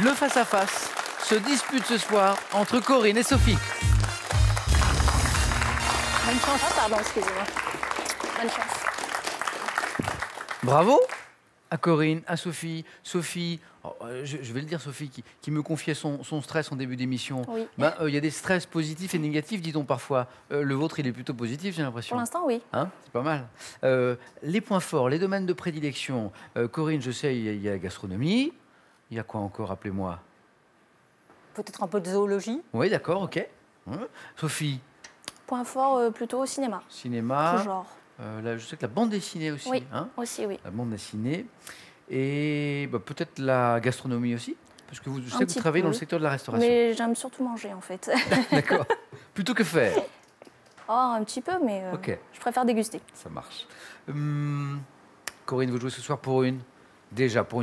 Le face-à-face se dispute ce soir entre Corinne et Sophie. Bonne chance. Ah, pardon, excusez-moi. Bonne chance. Bravo à Corinne, à Sophie. Sophie, je vais le dire, Sophie, qui me confiait son stress en début d'émission. Oui. Il y a des stress positifs et négatifs, dit-on parfois. Le vôtre, il est plutôt positif, j'ai l'impression. Pour l'instant, oui. Hein, c'est pas mal. Les points forts, les domaines de prédilection. Corinne, je sais, il y a la gastronomie. Il y a quoi encore, appelez-moi? Peut-être un peu de zoologie. Oui, d'accord, ok. Sophie? Point fort, plutôt au cinéma. Cinéma. Tout genre. Là, je sais que la bande dessinée aussi. Oui, hein, aussi, oui. la bande dessinée. Et peut-être la gastronomie aussi. Parce que je sais que vous travaillez dans le secteur de la restauration. Mais j'aime surtout manger, en fait. D'accord. Plutôt que faire. Oh, un petit peu, mais Ok. je préfère déguster. Ça marche. Corinne, vous jouez ce soir pour une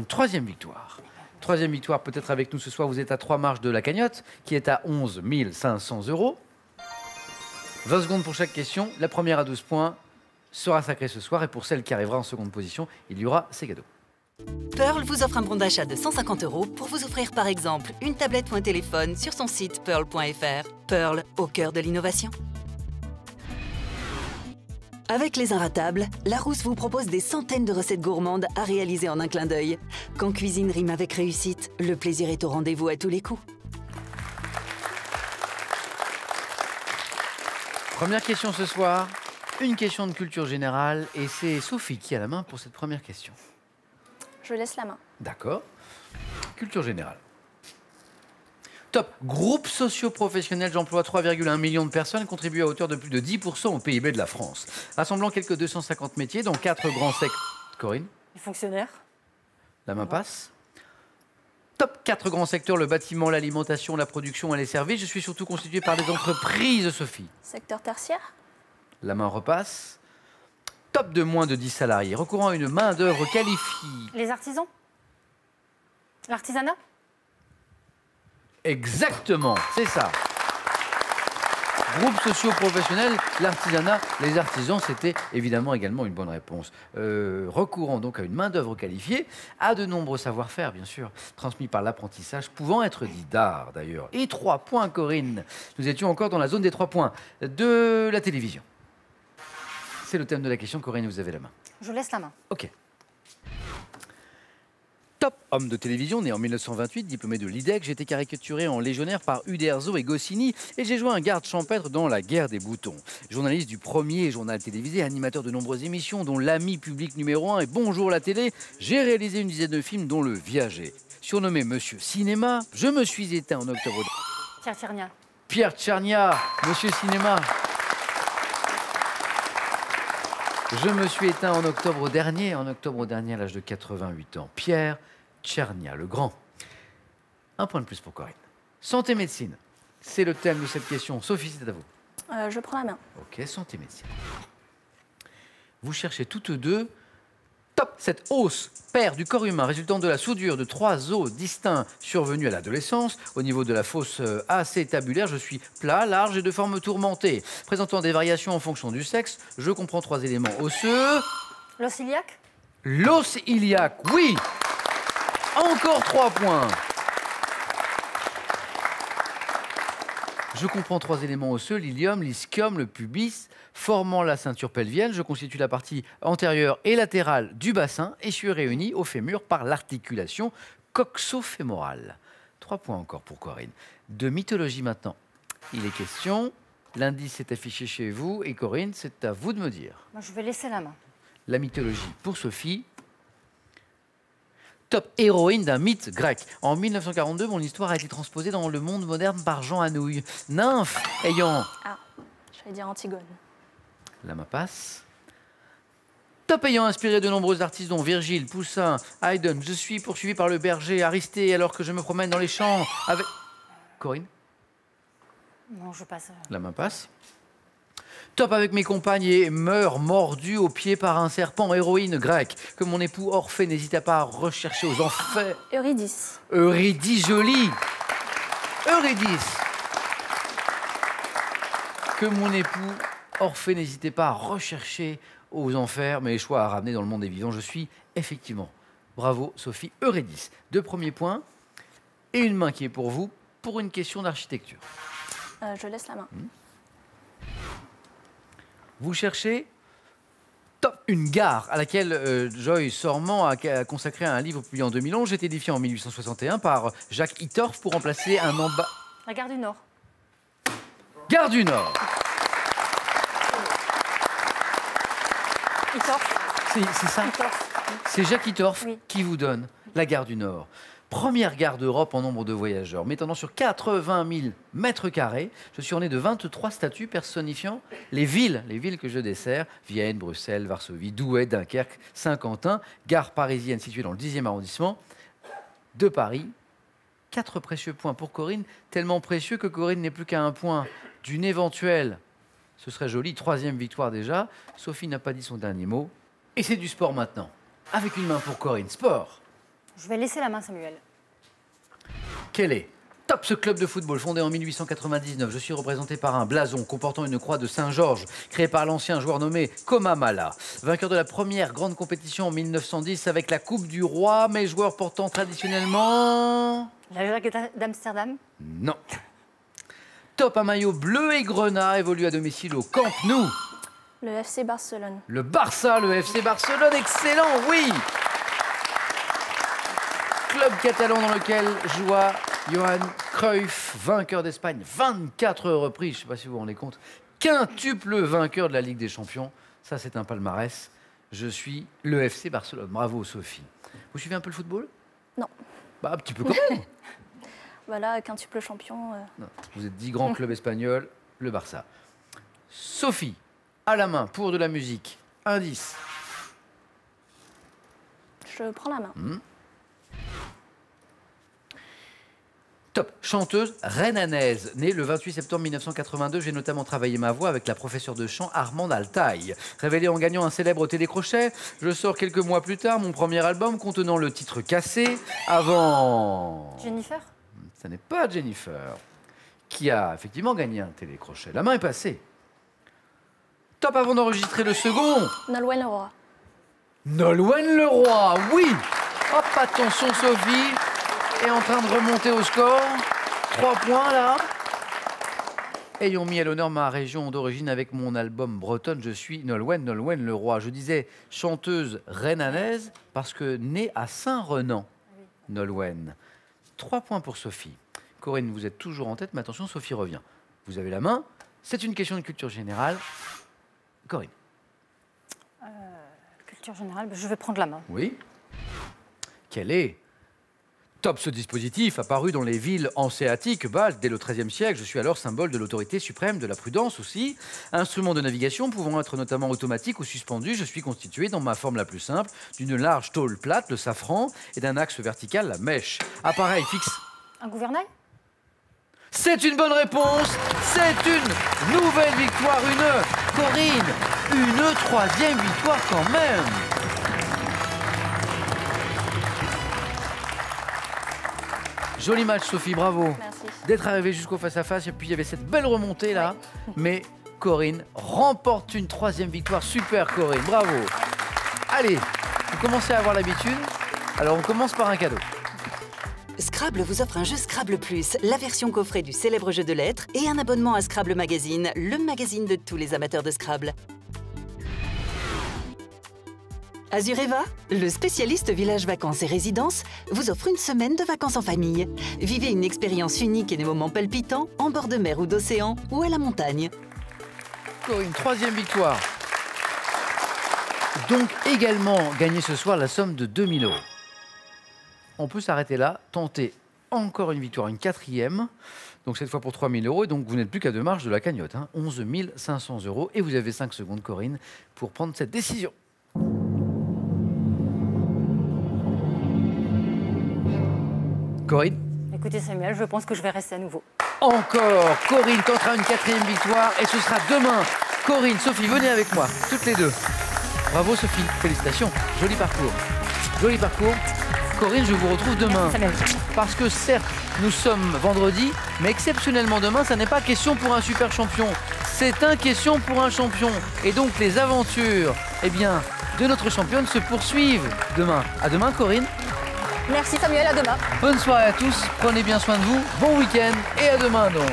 troisième victoire. Troisième victoire peut-être avec nous ce soir. Vous êtes à 3 marches de la cagnotte, qui est à 11 500 €. 20 secondes pour chaque question. La première à 12 points sera sacrée ce soir. Et pour celle qui arrivera en seconde position, il y aura ces cadeaux. Pearl vous offre un bon d'achat de 150 € pour vous offrir par exemple une tablette ou un téléphone sur son site pearl.fr. Pearl, au cœur de l'innovation. Avec les Inratables, Larousse vous propose des centaines de recettes gourmandes à réaliser en un clin d'œil. Quand cuisine rime avec réussite, le plaisir est au rendez-vous à tous les coups. Première question ce soir, une question de culture générale. Et c'est Sophie qui a la main pour cette première question. Je laisse la main. D'accord. Culture générale. Top. Groupe socio-professionnel, j'emploie 3,1 millions de personnes, contribue à hauteur de plus de 10% au PIB de la France. Rassemblant quelques 250 métiers dans 4 grands secteurs. Corinne? Les fonctionnaires. La main passe. Top 4 grands secteurs, le bâtiment, l'alimentation, la production et les services. Je suis surtout constitué par des entreprises, Sophie. Secteur tertiaire. La main repasse. Top de moins de 10 salariés, recourant à une main-d'œuvre qualifiée. Les artisans. L'artisanat. Exactement, c'est ça. Groupe socio-professionnel, l'artisanat, les artisans, c'était évidemment également une bonne réponse. Recourant donc à une main-d'œuvre qualifiée, à de nombreux savoir-faire, bien sûr, transmis par l'apprentissage, pouvant être dit d'art d'ailleurs. Et 3 points, Corinne. Nous étions encore dans la zone des 3 points de la télévision. C'est le thème de la question, Corinne, vous avez la main. Je laisse la main. Ok. Top homme de télévision, né en 1928, diplômé de l'IDEC, j'ai été caricaturé en légionnaire par Uderzo et Goscinny et j'ai joué un garde champêtre dans La Guerre des boutons. Journaliste du premier journal télévisé, animateur de nombreuses émissions, dont L'Ami public numéro 1 et Bonjour la télé, j'ai réalisé une dizaine de films, dont Le Viager. Surnommé Monsieur Cinéma, je me suis éteint en octobre. Pierre Tchernia. Pierre Tchernia, Monsieur Cinéma. Je me suis éteint en octobre dernier à l'âge de 88 ans. Pierre Tchernia, le grand. Un point de plus pour Corinne. Santé médecine, c'est le thème de cette question. Sophie, c'est à vous. Je prends la main. Ok, santé médecine. Vous cherchez toutes deux. Top, cette hausse paire du corps humain résultant de la soudure de 3 os distincts survenus à l'adolescence. Au niveau de la fosse acétabulaire, je suis plat, large et de forme tourmentée. Présentant des variations en fonction du sexe, je comprends 3 éléments osseux. L'os iliaque. L'os iliaque, oui. Encore 3 points. Je comprends 3 éléments osseux, l'ilium, l'ischium, le pubis, formant la ceinture pelvienne. Je constitue la partie antérieure et latérale du bassin et suis réuni au fémur par l'articulation coxo-fémorale. 3 points encore pour Corinne. De mythologie maintenant. Il est question, l'indice est affiché chez vous et Corinne, c'est à vous de me dire. Moi, je vais laisser la main. La mythologie pour Sophie. Top héroïne d'un mythe grec. En 1942, mon histoire a été transposée dans le monde moderne par Jean Anouilh. Nymphe ayant... Ah, j'allais dire Antigone. La main passe. Top ayant inspiré de nombreux artistes dont Virgile, Poussin, Haydn. Je suis poursuivi par le berger Aristée alors que je me promène dans les champs avec... Corinne? Non, je passe. La main passe. Top avec mes compagnes et meurs mordu au pied par un serpent, héroïne grecque, que mon époux Orphée n'hésita pas à rechercher aux enfers. Eurydice. Eurydice jolie. Eurydice. Que mon époux Orphée n'hésitait pas à rechercher aux enfers, mais échoua à ramener dans le monde des vivants. Je suis effectivement, bravo Sophie, Eurydice. 2 premiers points. et une main qui est pour vous pour une question d'architecture. Je laisse la main. Vous cherchez une gare à laquelle Joy Sorman a consacré un livre publié en 2011, j'ai été édifié en 1861 par Jacques Hittorf pour remplacer un La gare du Nord. Gare du Nord. Hittorf. C'est ça. Hittorf. C'est Jacques Hittorf Oui. qui vous donne la gare du Nord. Première gare d'Europe en nombre de voyageurs, m'étendant sur 80 000 mètres carrés. Je suis orné de 23 statues personnifiant les villes que je desserre. Vienne, Bruxelles, Varsovie, Douai, Dunkerque, Saint-Quentin. Gare parisienne située dans le 10e arrondissement de Paris. 4 précieux points pour Corinne, tellement précieux que Corinne n'est plus qu'à un point d'une éventuelle, ce serait joli, 3e victoire déjà. Sophie n'a pas dit son dernier mot. Et c'est du sport maintenant. Avec une main pour Corinne. Sport. Je vais laisser la main, Samuel. Quel est Tops club de football fondé en 1899. Je suis représenté par un blason comportant une croix de Saint-Georges, créé par l'ancien joueur nommé Komamala. Vainqueur de la première grande compétition en 1910 avec la Coupe du Roi, mais joueur portant traditionnellement... La Jacques d'Amsterdam. Non. Top un maillot bleu et grenat, évolue à domicile au Camp Nou. Le FC Barcelone. Le Barça, le FC Barcelone, excellent, oui. Club catalan dans lequel joua Johan Cruyff, vainqueur d'Espagne, 24 reprises, je ne sais pas si vous vous rendez compte, quintuple vainqueur de la Ligue des Champions. Ça, c'est un palmarès. Je suis le FC Barcelone. Bravo, Sophie. Vous suivez un peu le football? Non. Bah, un petit peu quand même. Voilà, quintuple champion. Non. Vous êtes 10 grands clubs espagnols, le Barça. Sophie, à la main, pour de la musique. Indice. Je prends la main. Top. Chanteuse rhénanaise. Née le 28 septembre 1982, j'ai notamment travaillé ma voix avec la professeure de chant Armande Altaï. Révélée en gagnant un célèbre télécrochet, je sors quelques mois plus tard mon premier album contenant le titre Cassé, avant... Jennifer. Ce n'est pas Jennifer, qui a effectivement gagné un télécrochet. La main est passée. Top avant d'enregistrer le second. Nolwenn Leroy. Nolwenn Leroy, oui. Hop, attention Sophie est en train de remonter au score. 3 points là. Ayant mis à l'honneur ma région d'origine avec mon album bretonne, je suis Nolwenn Leroy. Je disais chanteuse rhénanaise parce que née à Saint-Renan, Nolwenn. 3 points pour Sophie. Corinne, vous êtes toujours en tête, mais attention, Sophie revient. Vous avez la main. C'est une question de culture générale. Corinne. Culture générale, je vais prendre la main. Oui. Quel est Top ce dispositif, apparu dans les villes hanséatiques baltes dès le XIIIe siècle. Je suis alors symbole de l'autorité suprême, de la prudence aussi. Instrument de navigation pouvant être notamment automatique ou suspendu, je suis constitué dans ma forme la plus simple d'une large tôle plate, le safran, et d'un axe vertical, la mèche. Appareil fixe. Un gouvernail? C'est une bonne réponse. C'est une nouvelle victoire, une 3e victoire quand même. Joli match, Sophie, bravo. Merci. D'être arrivée jusqu'au face-à-face. Et puis, il y avait cette belle remontée là. Ouais. Mais Corinne remporte une 3e victoire. Super, Corinne, bravo. Allez, vous commencez à avoir l'habitude. Alors, on commence par un cadeau. Scrabble vous offre un jeu Scrabble Plus, la version coffret du célèbre jeu de lettres, et un abonnement à Scrabble Magazine, le magazine de tous les amateurs de Scrabble. Azureva, le spécialiste village vacances et résidences, vous offre une semaine de vacances en famille. Vivez une expérience unique et des moments palpitants en bord de mer ou d'océan ou à la montagne. Corinne, 3e victoire. Donc également gagner ce soir la somme de 2000 €. On peut s'arrêter là, tenter encore une victoire, une 4e. Donc cette fois pour 3000 €. Et donc vous n'êtes plus qu'à 2 marches de la cagnotte. 11 500 €. Et vous avez 5 secondes, Corinne, pour prendre cette décision. Corinne? Écoutez Samuel, je pense que je vais rester à nouveau. Encore Corinne tentera une 4e victoire et ce sera demain. Corinne, Sophie, venez avec moi, toutes les deux. Bravo Sophie, félicitations, joli parcours. Joli parcours. Corinne, je vous retrouve demain. Parce que certes, nous sommes vendredi, mais exceptionnellement demain, ça n'est pas question pour un super champion. C'est un question pour un champion. Et donc les aventures, eh bien, de notre championne se poursuivent demain. À demain Corinne. Merci Samuel, à demain. Bonne soirée à tous, prenez bien soin de vous, bon week-end et à demain donc.